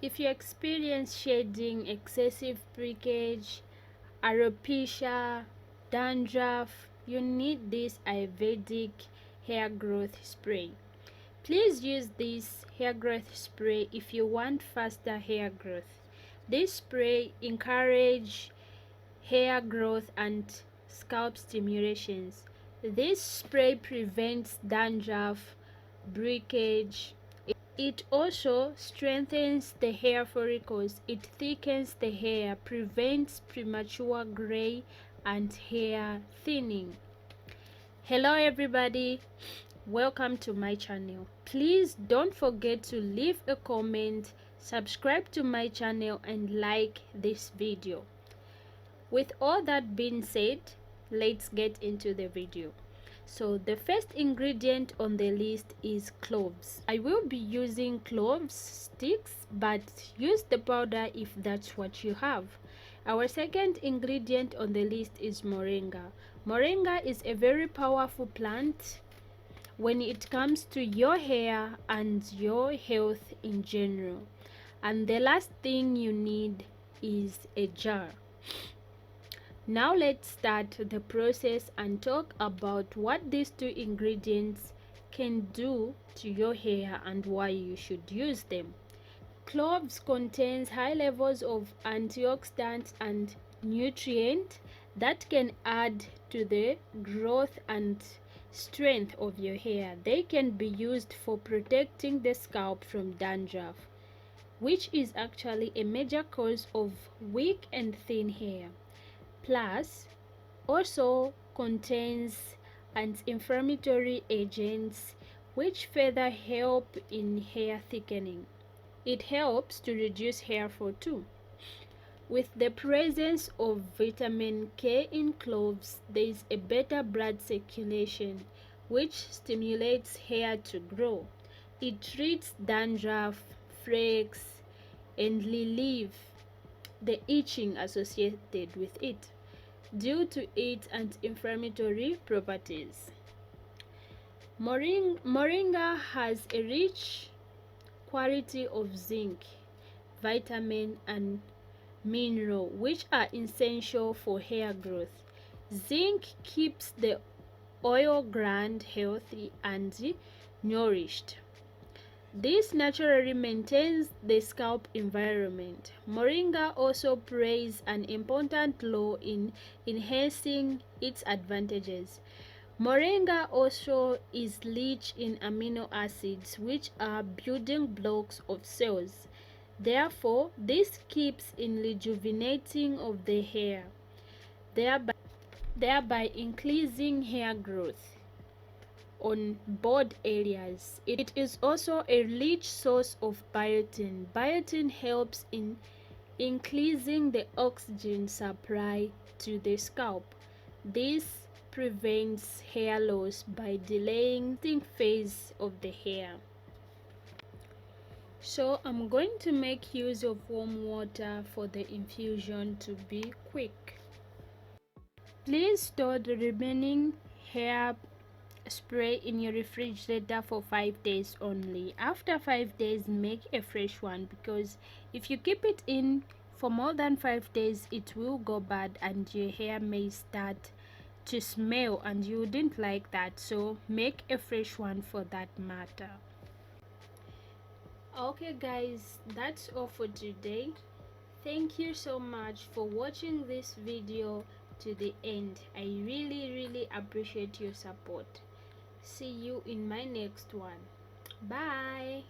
If you experience shedding, excessive breakage, alopecia, dandruff, you need this Ayurvedic hair growth spray. Please use this hair growth spray if you want faster hair growth. This spray encourages hair growth and scalp stimulations. This spray prevents dandruff, breakage. It also strengthens the hair follicles. It thickens the hair, prevents premature gray and hair thinning. Hello everybody, welcome to my channel. Please don't forget to leave a comment, subscribe to my channel and like this video. With all that being said, let's get into the video. So the first ingredient on the list is cloves. I will be using cloves sticks, but use the powder if that's what you have. Our second ingredient on the list is moringa. Moringa is a very powerful plant when it comes to your hair and your health in general. And the last thing you need is a jar. Now let's start the process and talk about what these two ingredients can do to your hair and why you should use them. Cloves contains high levels of antioxidants and nutrients that can add to the growth and strength of your hair. They can be used for protecting the scalp from dandruff, which is actually a major cause of weak and thin hair. Plus, also contains anti-inflammatory agents which further help in hair thickening. It helps to reduce hair fall too. With the presence of vitamin K in cloves, there is a better blood circulation which stimulates hair to grow. It treats dandruff, flakes, and relieve the itching associated with it due to its anti-inflammatory properties. Moringa has a rich quality of zinc, vitamin, and mineral which are essential for hair growth. Zinc keeps the oil gland healthy and nourished. This naturally maintains the scalp environment. Moringa also plays an important role in enhancing its advantages. Moringa also is rich in amino acids, which are building blocks of cells. Therefore, this keeps in rejuvenating of the hair, thereby increasing hair growth on both areas. It is also a rich source of biotin. Biotin helps in increasing the oxygen supply to the scalp. This prevents hair loss by delaying the phase of the hair. So I'm going to make use of warm water for the infusion to be quick. Please store the remaining hair spray in your refrigerator for 5 days only. After 5 days, make a fresh one, because if you keep it in for more than 5 days, it will go bad and your hair may start to smell, and you wouldn't like that. So make a fresh one for that matter. Okay guys, that's all for today. Thank you so much for watching this video to the end. I really appreciate your support. See you in my next one. Bye.